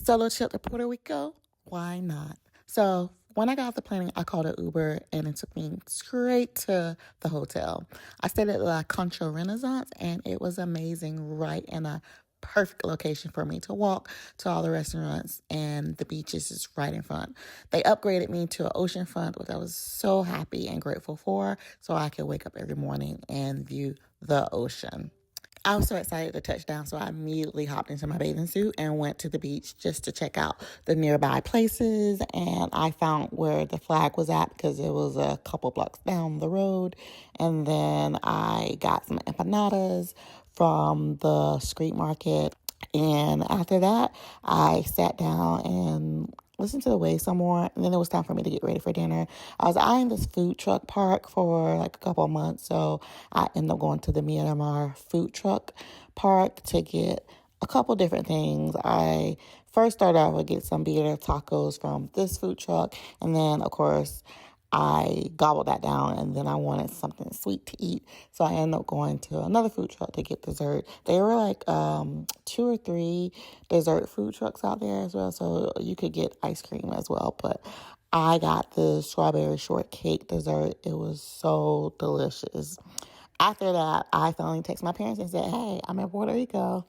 Solo trip to Puerto Rico? Why not? So when I got off the plane, I called an Uber and it took me straight to the hotel. I stayed at La Concha Renaissance and it was amazing, right in a perfect location for me to walk to all the restaurants, and the beaches is right in front. They upgraded me to an oceanfront, which I was so happy and grateful for, so I could wake up every morning and view the ocean. I was so excited to touch down, so I immediately hopped into my bathing suit and went to the beach just to check out the nearby places. And I found where the flag was at because it was a couple blocks down the road. And then I got some empanadas from the street market. And after that, I sat down and listened to the waves some more. And then it was time for me to get ready for dinner. I was eyeing this food truck park for like a couple of months. So I ended up going to the Myanmar food truck park to get a couple different things. I first started out with get some beer tacos from this food truck. And then, of course, I gobbled that down, and then I wanted something sweet to eat. So I ended up going to another food truck to get dessert. There were like 2 or 3 dessert food trucks out there as well. So you could get ice cream as well. But I got the strawberry shortcake dessert. It was so delicious. After that, I finally texted my parents and said, hey, I'm in Puerto Rico.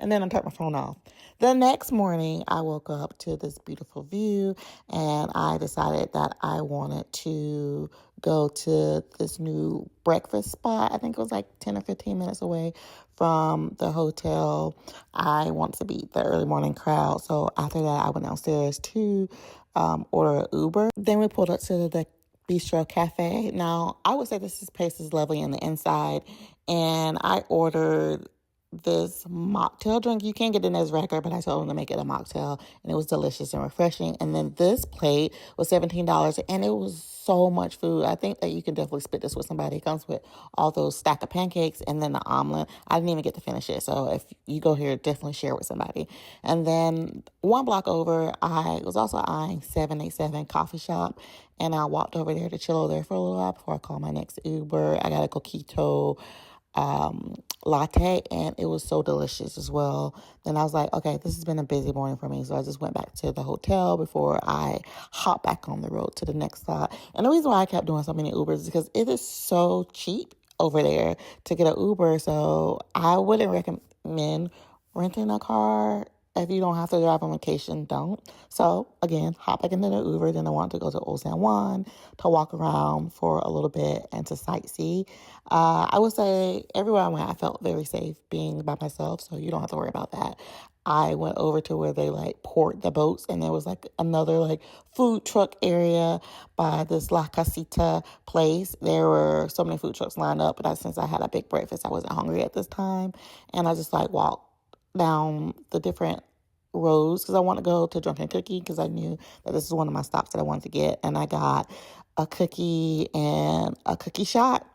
And then I turned my phone off. The next morning, I woke up to this beautiful view, and I decided that I wanted to go to this new breakfast spot. I think it was like 10 or 15 minutes away from the hotel. I wanted to beat the early morning crowd. So after that, I went downstairs to order an Uber. Then we pulled up to the Bistro Cafe. Now, I would say this place is lovely on the inside, and I ordered this mocktail drink. You can't get it as regular, but I told them to make it a mocktail, and it was delicious and refreshing. And then this plate was $17, and it was so much food. I think that you can definitely split this with somebody. It comes with all those stack of pancakes and then the omelet. I didn't even get to finish it, so if you go here, definitely share with somebody. And then one block over, I was also eyeing 787 Coffee Shop, and I walked over there to chill over there for a little while before I called my next Uber. I got a coquito latte, and it was so delicious as well. Then I was like, okay, this has been a busy morning for me. So I just went back to the hotel before I hop back on the road to the next stop. And the reason why I kept doing so many Ubers is because it is so cheap over there to get an Uber. So I wouldn't recommend renting a car. If you don't have to drive on vacation, don't. So, again, hop back into the Uber. Then I want to go to Old San Juan to walk around for a little bit and to sightsee. I would say everywhere I went, I felt very safe being by myself, so you don't have to worry about that. I went over to where they like port the boats, and there was like another like food truck area by this La Casita place. There were so many food trucks lined up, but since I had a big breakfast, I wasn't hungry at this time, and I just like walked down the different roads because I want to go to Drunken Cookie because I knew that this is one of my stops that I wanted to get. And I got a cookie and a cookie shot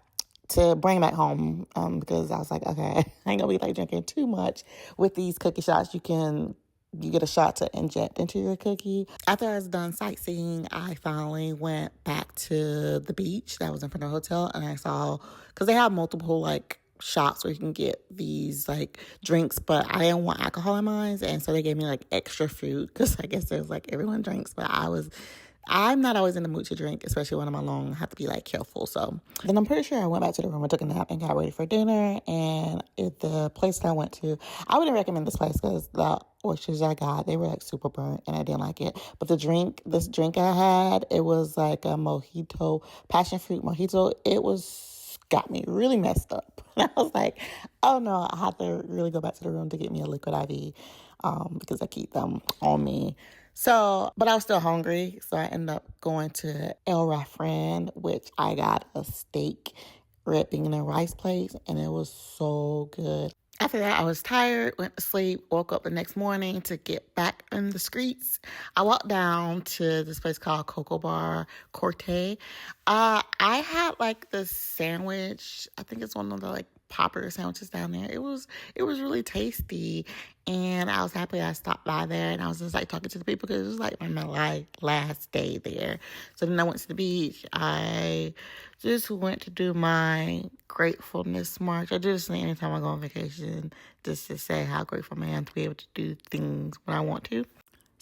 to bring back home because I was like, okay, I ain't gonna be like drinking too much with these cookie shots. You get a shot to inject into your cookie. After I was done sightseeing, I finally went back to the beach that was in front of the hotel, and I saw, because they have multiple like shops where you can get these like drinks, but I didn't want alcohol in mine, and so they gave me like extra fruit because I guess there's like everyone drinks, but I'm not always in the mood to drink, especially when I'm alone. I have to be like careful. So then I'm pretty sure I went back to the room and took a nap and got ready for dinner. And at the place that I went to, I wouldn't recommend this place because the oysters I got, they were like super burnt and I didn't like it. But this drink I had, it was like a mojito, passion fruit mojito. It got me really messed up. And I was like, oh no, I have to really go back to the room to get me a liquid IV because I keep them on me. So, but I was still hungry. So I ended up going to El Rafran, which I got a steak, red bean and rice plate, and it was so good. After that, I was tired, went to sleep, woke up the next morning to get back in the streets. I walked down to this place called Cocoa Bar Corte. I had like this sandwich. I think it's one of the like popular sandwiches down there. It was really tasty, and I was happy I stopped by there, and I was just like talking to the people because it was like my last day there. So then I went to the beach. I just went to do my gratefulness march. I do this anytime I go on vacation just to say how grateful I am to be able to do things when I want to.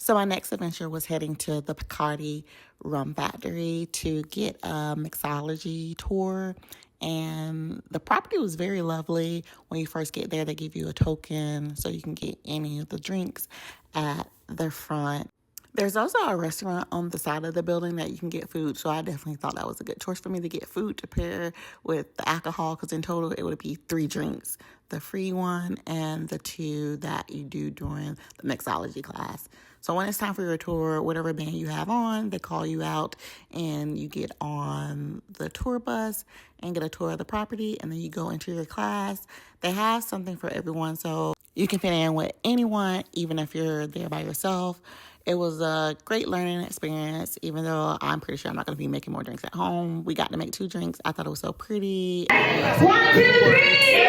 So my next adventure was heading to the Picardi Rum Factory to get a mixology tour. And the property was very lovely. When you first get there, they give you a token so you can get any of the drinks at the front. There's also a restaurant on the side of the building that you can get food. So I definitely thought that was a good choice for me to get food to pair with the alcohol, because in total it would be 3 drinks, the free one and the 2 that you do during the mixology class. So when it's time for your tour, whatever band you have on, they call you out and you get on the tour bus and get a tour of the property, and then you go into your class. They have something for everyone, so you can fit in with anyone, even if you're there by yourself. It was a great learning experience, even though I'm pretty sure I'm not going to be making more drinks at home. We got to make 2 drinks. I thought it was so pretty. 1, 2, 3!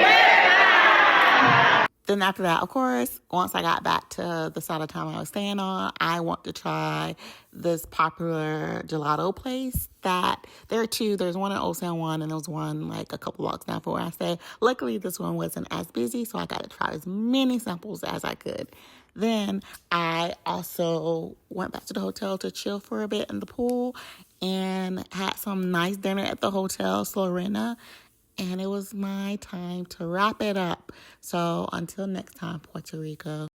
Then after that, of course, once I got back to the side of town I was staying on, I want to try this popular gelato place that there are 2. There's one in Old San Juan, and there was one like a couple blocks down from where I stay. Luckily, this one wasn't as busy, so I got to try as many samples as I could. Then I also went back to the hotel to chill for a bit in the pool and had some nice dinner at the Hotel Slorena. And it was my time to wrap it up. So until next time, Puerto Rico.